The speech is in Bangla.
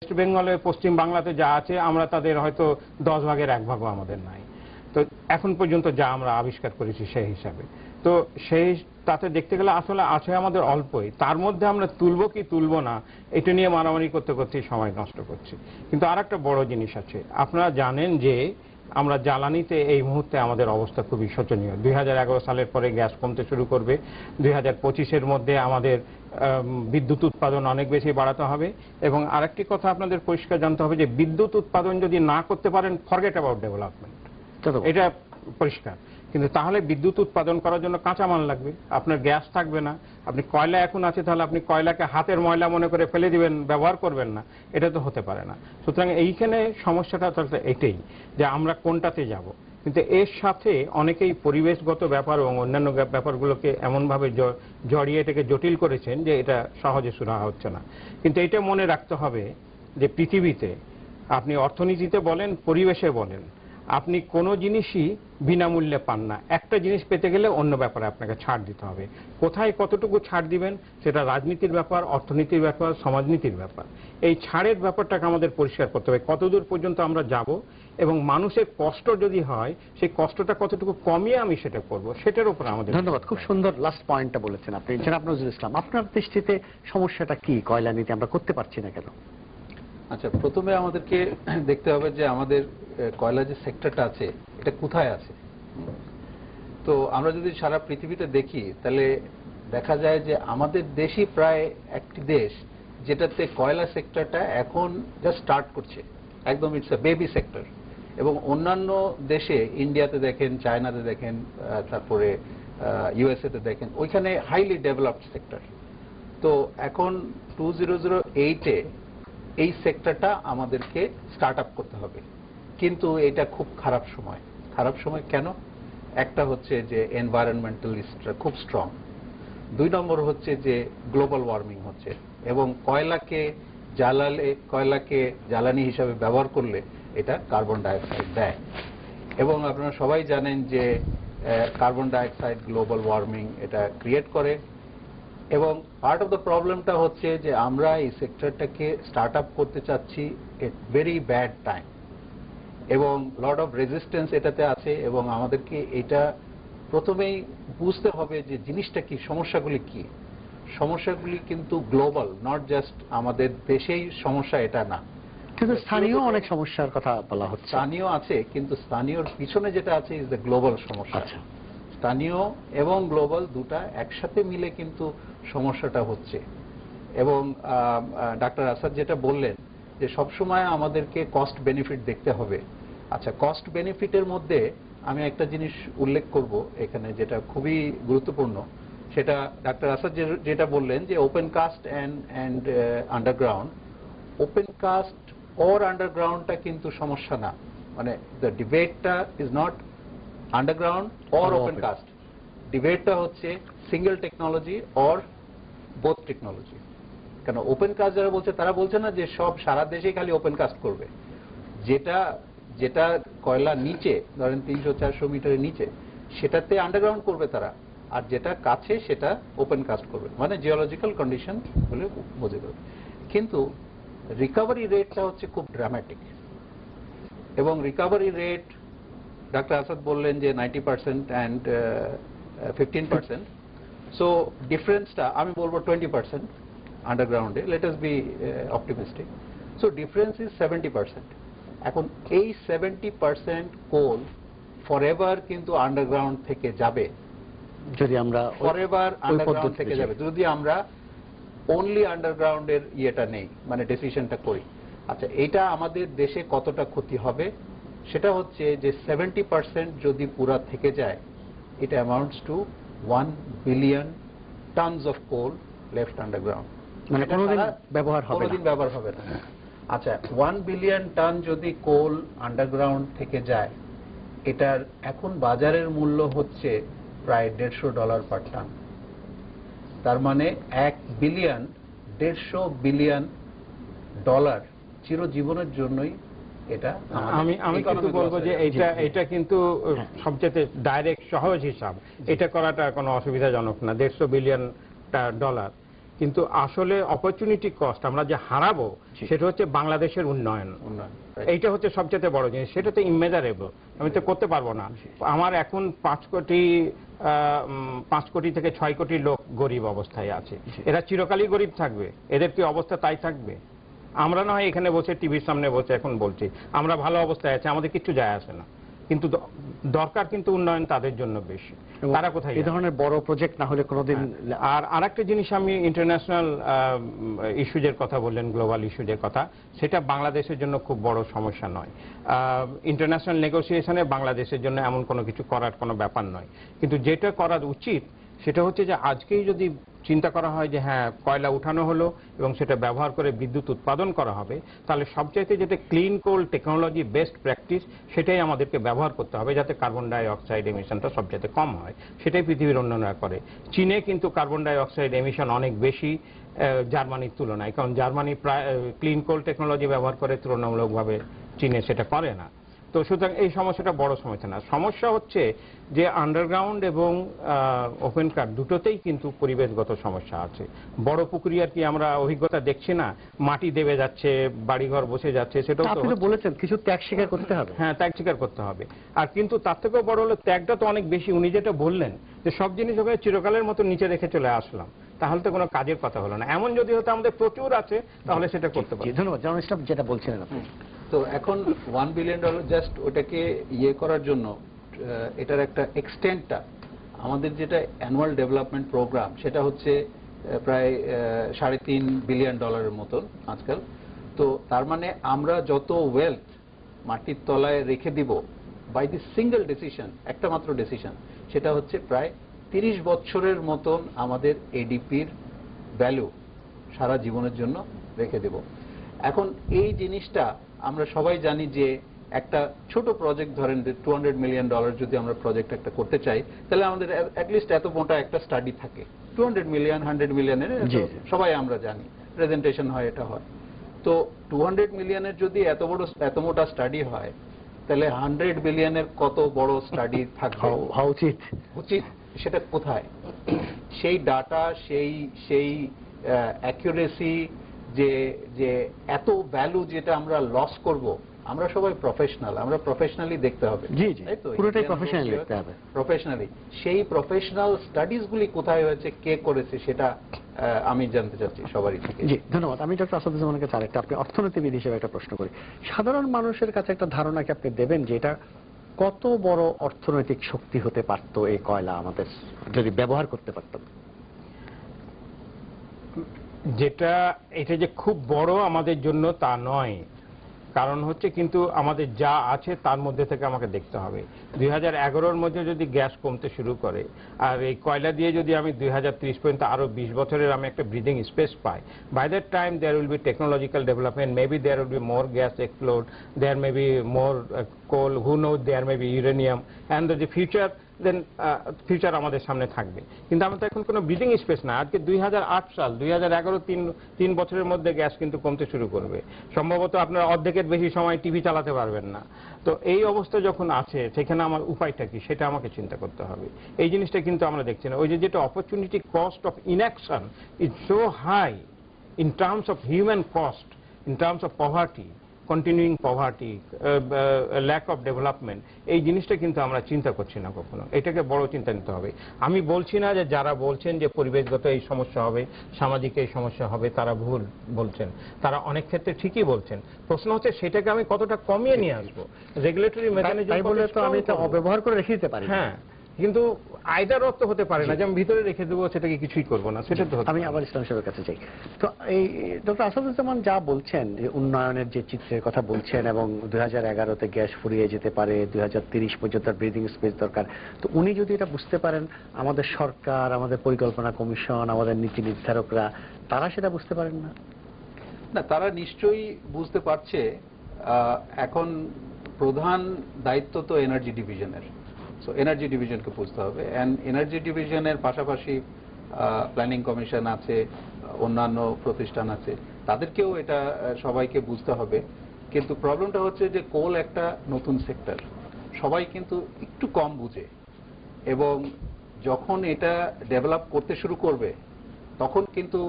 ওয়েস্ট বেঙ্গলে পশ্চিম বাংলাতে যা আছে আমরা তাদের হয়তো 10 ভাগের 1 ভাগও আমাদের নাই। তো এখন পর্যন্ত যা আমরা আবিষ্কার করেছি সেই হিসাবে, তো সেই তাতে দেখতে গেলে আসলে আছে আমাদের অল্পই, তার মধ্যে আমরা তুলবো কি তুলবো না এটা নিয়ে মারামারি করতে করতেই সময় নষ্ট করছি। কিন্তু আর একটা বড় জিনিস আছে, আপনারা জানেন যে আমরা জ্বালানিতে এই মুহূর্তে আমাদের অবস্থা খুবই শোচনীয়। 2011 সালের পরে গ্যাস কমতে শুরু করবে, 2025-এর মধ্যে আমাদের বিদ্যুৎ উৎপাদন অনেক বেশি বাড়াতে হবে। এবং আরেকটি কথা আপনাদের পরিষ্কার জানতে হবে যে বিদ্যুৎ উৎপাদন যদি না করতে পারেন, ফরগেট অ্যাবাউট ডেভেলপমেন্ট, এটা পরিষ্কার। কিন্তু তাহলে বিদ্যুৎ উৎপাদন করার জন্য কাঁচামাল লাগবে, আপনার গ্যাস থাকবে না। আপনি কয়লা এখন আছে, তাহলে আপনি কয়লাকে হাতের ময়লা মনে করে ফেলে দিবেন, ব্যবহার করবেন না, এটা তো হতে পারে না। সুতরাং এইখানে সমস্যাটা তাহলে এটাই যে আমরা কোনটাতে যাব। কিন্তু এর সাথে অনেকেই পরিবেশগত ব্যাপার এবং অন্যান্য ব্যাপারগুলোকে এমনভাবে জড়িয়ে এটাকে জটিল করেছেন যে এটা সহজে সুরাহা হচ্ছে না। কিন্তু এটা মনে রাখতে হবে যে পৃথিবীতে আপনি অর্থনীতিতে বলেন, পরিবেশে বলেন, আপনি কোনো জিনিসই বিনামূল্যে পান না। একটা জিনিস পেতে গেলে অন্য ব্যাপারে আপনাকে ছাড় দিতে হবে। কোথায় কতটুকু ছাড় দিবেন সেটা রাজনীতির ব্যাপার, অর্থনীতির ব্যাপার, সমাজনীতির ব্যাপার। এই ছাড়ের ব্যাপারটাকে আমাদের পরিষ্কার করতে হবে, কতদূর পর্যন্ত আমরা যাব এবং মানুষের কষ্ট যদি হয় সেই কষ্টটা কতটুকু কমিয়ে আমি সেটা করব, সেটার উপর আমাদের। ধন্যবাদ, খুব সুন্দর লাস্ট পয়েন্টটা বলেছেন আপনি জনাব নজরুল ইসলাম। আপনার দৃষ্টিতে সমস্যাটা কি, কয়লা নীতি আমরা করতে পারছি না কেন? আচ্ছা, প্রথমে আমাদেরকে দেখতে হবে যে আমাদের কয়লা যে সেক্টরটা আছে এটা কোথায় আছে। তো আমরা যদি সারা পৃথিবীতে দেখি তাহলে দেখা যায় যে আমাদের দেশই প্রায় একটি দেশ যেটাতে কয়লা সেক্টরটা এখন জাস্ট স্টার্ট করছে, একদম ইটস এ বেবি সেক্টর। এবং অন্যান্য দেশে, ইন্ডিয়াতে দেখেন, চায়নাতে দেখেন, তারপরে ইউএসএ তে দেখেন, ওইখানে হাইলি ডেভেলপড সেক্টর। তো এখন 2008-এ এই সেক্টরটা আমাদেরকে স্টার্ট আপ করতে হবে। কিন্তু এটা খুব খারাপ সময়। খারাপ সময় কেন? একটা হচ্ছে যে এনভায়রনমেন্টালিস্টরা খুব স্ট্রং, 2 নম্বর হচ্ছে যে গ্লোবাল ওয়ার্মিং হচ্ছে, এবং কয়লাকে জ্বালানি হিসাবে ব্যবহার করলে এটা কার্বন ডাইঅক্সাইড দেয়। এবং আপনারা সবাই জানেন যে কার্বন ডাইঅক্সাইড গ্লোবাল ওয়ার্মিং এটা ক্রিয়েট করে। এবং পার্ট অফ দ্য প্রবলেমটা হচ্ছে যে আমরা এই সেক্টরটাকে স্টার্ট আপ করতে চাচ্ছি এট ভেরি ব্যাড টাইম, এবং লট অফ রেজিস্ট্যান্স এটাতে আছে। এবং আমাদেরকে এটা প্রথমেই বুঝতে হবে যে জিনিসটা কি, সমস্যাগুলি কি। সমস্যাগুলি কিন্তু গ্লোবাল, নট জাস্ট আমাদের দেশেই সমস্যা এটা না, কিন্তু স্থানীয় অনেক সমস্যার কথা বলা হচ্ছে। স্থানীয় আছে, কিন্তু স্থানীয়র পিছনে যেটা আছে ইজ দ্য গ্লোবাল সমস্যা। আচ্ছা, স্থানীয় এবং গ্লোবাল দুটা একসাথে মিলে কিন্তু সমস্যাটা হচ্ছে। এবং ডাক্তার আসাদ যেটা বললেন যে সবসময় আমাদেরকে কস্ট বেনিফিট দেখতে হবে। আচ্ছা, কস্ট বেনিফিটের মধ্যে আমি একটা জিনিস উল্লেখ করব এখানে যেটা খুবই গুরুত্বপূর্ণ, সেটা ডাক্তার আসাদ যেটা বললেন যে open cast and underground. Open cast or আন্ডারগ্রাউন্ডটা কিন্তু সমস্যা না, মানে দ্য ডিবেটটা is not underground or open cast, ডিবেটটা হচ্ছে single technology or both technology. কেন ওপেন কাস্ট যারা বলছে তারা বলছে না যে সব সারা দেশে খালি ওপেন কাস্ট করবে, যেটা কয়লা নিচে ধরেন 300-400 মিটারের নিচে সেটাতে আন্ডারগ্রাউন্ড করবে তারা, আর যেটা কাছে সেটা ওপেন কাস্ট করবে, মানে জিওলজিক্যাল কন্ডিশন বলে বোঝা যাবে। কিন্তু রিকভারি রেটটা হচ্ছে খুব ড্রামাটিক, এবং রিকভারি রেট ডাক্তার আসাদ বললেন যে 90% অ্যান্ড 15%। সো ডিফারেন্সটা আমি বলবো 20% আন্ডারগ্রাউন্ডে, let us be optimistic. So difference is 70%। এখন এই 70% কোল ফরএভার কিন্তু আন্ডারগ্রাউন্ড থেকে যাবে, যদি আমরা ফরএভার আন্ডারগ্রাউন্ড থেকে যাবে যদি আমরা অনলি আন্ডারগ্রাউন্ডের ইয়েটা নেই, মানে ডিসিশনটা করি। আচ্ছা, এটা আমাদের দেশে কতটা ক্ষতি হবে সেটা হচ্ছে যে 70% যদি পুরা থেকে যায়, it amounts to 1 billion tons of coal left underground, মানে কোনোদিন ব্যবহার হবে না। আচ্ছা, 1 বিলিয়ন টন যদি কোল আন্ডারগ্রাউন্ড থেকে যায়, এটার এখন বাজারের মূল্য হচ্ছে প্রায় $150 পার টন। তার মানে 1 বিলিয়ন ডলার চিরজীবনের জন্যই এটা। আমি কিন্তু বলবো যে এটা কিন্তু সবচেয়ে ডাইরেক্ট সহজ হিসাব, এটা করাটা কোনো অসুবিধাজনক না। $150 বিলিয়ন। কিন্তু আসলে অপরচুনিটি কস্ট আমরা যে হারাবো সেটা হচ্ছে বাংলাদেশের উন্নয়ন। এইটা হচ্ছে সবচেয়ে বড় জিনিস, সেটা তো ইমেজারেবল, আমি তো করতে পারবো না। আমার এখন 5 কোটি থেকে 6 কোটি লোক গরিব অবস্থায় আছে, এরা চিরকালই গরিব থাকবে, এদের কি অবস্থা তাই থাকবে? আমরা না হয় এখানে বসে টিভির সামনে বসে এখন বলছি আমরা ভালো অবস্থায় আছি, আমাদের কিছু যায় আসে না, কিন্তু দরকার কিন্তু উন্নয়ন তাদের জন্য বেশি। তারা কোথায় এই ধরনের বড় প্রজেক্ট না হলে কোনোদিন। আর আরেকটা জিনিস, আমি ইন্টারন্যাশনাল ইস্যুজের কথা বললেন, গ্লোবাল ইস্যুজের কথা, সেটা বাংলাদেশের জন্য খুব বড় সমস্যা নয়। ইন্টারন্যাশনাল নেগোসিয়েশনে বাংলাদেশের জন্য এমন কোনো কিছু করার কোনো ব্যাপার নয়, কিন্তু যেটা করা উচিত সেটা হচ্ছে যে আজকেই যদি চিন্তা করা হয় যে হ্যাঁ কয়লা উঠানো হলো এবং সেটা ব্যবহার করে বিদ্যুৎ উৎপাদন করা হবে, তাহলে সবচাইতে যেটা ক্লিন কোল টেকনোলজি বেস্ট প্র্যাকটিস সেটাই আমাদেরকে ব্যবহার করতে হবে, যাতে কার্বন ডাই অক্সাইড এমিশনটা সবচাইতে কম হয়। সেটাই পৃথিবীর অন্যান্যরা করে। চীনে কিন্তু কার্বন ডাই অক্সাইড এমিশন অনেক বেশি জার্মানির তুলনায়, কারণ জার্মানি প্রায় ক্লিন কোল টেকনোলজি ব্যবহার করে, তুলনামূলকভাবে চীনে সেটা করে না। তো সুতরাং এই সমস্যাটা বড় সমস্যা না। সমস্যা হচ্ছে যে আন্ডারগ্রাউন্ড এবং ওপেন কাট দুটোতেই কিন্তু পরিবেশগত সমস্যা আছে। বড় পুকুরিয়ার কি আমরা অভিজ্ঞতা দেখছি না? মাটি দেবে যাচ্ছে, বাড়িঘর বসে যাচ্ছে, সেটাও তো আপনি বলেছেন কিছু ত্যাগ স্বীকার করতে হবে। হ্যাঁ, ত্যাগ স্বীকার করতে হবে। আর কিন্তু তার থেকেও বড় হলো ত্যাগটা তো অনেক বেশি। উনি যেটা বললেন যে সব জিনিস ওখানে চিরকালের মতো নিচে রেখে চলে আসলাম, তাহলে তো কোনো কাজের কথা হলো না। এমন যদি হতো আমাদের প্রচুর আছে তাহলে সেটা করতে পারি। ধন্যবাদ। জার্নাল ইসলাম যেটা বলছিলেন আপনি। তো এখন $1 বিলিয়ন জাস্ট ওটাকে ইয়ে করার জন্য, এটার একটা এক্সটেন্টটা, আমাদের যেটা অ্যানুয়াল ডেভেলপমেন্ট প্রোগ্রাম সেটা হচ্ছে প্রায় $3.5 বিলিয়ন মতন আজকাল। তো তার মানে আমরা যত ওয়েলথ মাটির তলায় রেখে দিব বাই দি সিঙ্গেল ডিসিশন, একটা মাত্র ডিসিশন, সেটা হচ্ছে প্রায় 30 বছরের মতন আমাদের এডিপির ভ্যালু সারা জীবনের জন্য রেখে দেব। এখন এই জিনিসটা আমরা সবাই জানি যে একটা ছোট প্রজেক্ট ধরেন $200 মিলিয়ন যদি আমরা প্রজেক্ট একটা করতে চাই, তাহলে আমাদের অ্যাটলিস্ট এত মোটা একটা স্টাডি থাকে। 200 মিলিয়ন 100 মিলিয়নের সবাই আমরা জানি, প্রেজেন্টেশন হয়, এটা হয়। তো 200 মিলিয়নের যদি এত মোটা স্টাডি হয়, তাহলে 100 বিলিয়নের কত বড় স্টাডি থাকবে হওয়া উচিত। সেটা কোথায়? সেই ডাটা, সেই অ্যাকুরেসি, যে এত ভ্যালু যেটা আমরা লস করব, আমরা সবাই প্রফেশনাল, আমরা প্রফেশনালি দেখতে হবে। তাই তো, পুরোটাই প্রফেশনালি দেখতে হবে। প্রফেশনালি সেই প্রফেশনাল স্টাডিজ গুলি কোথায় হয়েছে, কে করেছে, সেটা আমি জানতে চাচ্ছি সবারই থেকে। জি, ধন্যবাদ। আমি ডক্টর আসাদুজ্জামানের কাছে আরেকটা, আপনি অর্থনীতিবিদ হিসেবে একটা প্রশ্ন করি। সাধারণ মানুষের কাছে একটা ধারণা কি আপনি দেবেন যে এটা কত বড় অর্থনৈতিক শক্তি হতে পারত এই কয়লা আমাদের যদি ব্যবহার করতে পারতাম? এটা যে খুব বড় আমাদের জন্য তা নয়, কারণ হচ্ছে কিন্তু আমাদের যা আছে তার মধ্যে থেকে আমাকে দেখতে হবে। 2011-র মধ্যে যদি গ্যাস কমতে শুরু করে আর এই কয়লা দিয়ে যদি আমি 2030 পর্যন্ত আরো 20 বছরের আমি একটা ব্রিদিং স্পেস পাই, by that time there will be technological development, maybe there will be more gas explode, there may be more coal, who know, there may be uranium, and the future, then future আমাদের সামনে থাকবে। কিন্তু আমাদের এখন কোনো ব্রিদিং স্পেস না। আজকে 2008 সাল, 2011, 3 বছরের মধ্যে গ্যাস কিন্তু কমতে শুরু করবে। সম্ভবত আপনার অর্ধেকের বেশি সময় টিভি চালাতে পারবেন না। তো এই অবস্থা যখন আছে, সেখানে আমার উপায়টা কি সেটা আমাকে চিন্তা করতে হবে। এই জিনিসটা কিন্তু আমরা দেখছি না। ওই যেটা opportunity cost of inaction is so high in terms of human cost, in terms of poverty, continuing poverty, lack of development, এই জিনিসটা কিন্তু আমরা চিন্তা করছি না কখনো। এটাকে বড় চিন্তা নিতে হবে। আমি বলছি না যে যারা বলছেন যে পরিবেশগত এই সমস্যা হবে, সামাজিক এই সমস্যা হবে, তারা ভুল বলছেন। তারা অনেক ক্ষেত্রে ঠিকই বলছেন। প্রশ্ন হচ্ছে সেটাকে আমি কতটা কমিয়ে নিয়ে আসবো, রেগুলেটরি মেকানিজম। তাই বলে তো আমি এটা অব্যবহার করে রেখে দিতে পারি। হ্যাঁ, কিন্তু আইদার অর্থ হতে পারে না যে আমি ভিতরে রেখে দেবো, সেটাকে কিছুই করবো না, সেটা তো। আমি আবার ইসলাম সাহেবের কাছে যাই। তো এই ডক্টর আসাদুজ্জামান যা বলছেন, যে উন্নয়নের যে চিত্রের কথা বলছেন, এবং 2011-তে গ্যাস ফুরিয়ে যেতে পারে, 2030 পর্যন্ত ব্রিদিং স্পেস দরকার, তো উনি যদি এটা বুঝতে পারেন, আমাদের সরকার, আমাদের পরিকল্পনা কমিশন, আমাদের নীতি নির্ধারকরা, তারা সেটা বুঝতে পারেন না? না, তারা নিশ্চয়ই বুঝতে পারছে। এখন প্রধান দায়িত্ব তো এনার্জি ডিভিশনের, সো এনার্জি ডিভিশনকে বুঝতে হবে। অ্যান্ড এনার্জি ডিভিশনের পাশাপাশি প্ল্যানিং কমিশন আছে, অন্যান্য প্রতিষ্ঠান আছে, তাদেরকেও এটা সবাইকে বুঝতে হবে। কিন্তু প্রবলেমটা হচ্ছে যে কোল একটা নতুন সেক্টর, সবাই কিন্তু একটু কম বুঝে, এবং যখন এটা ডেভেলপ করতে শুরু করবে তখন কিন্তু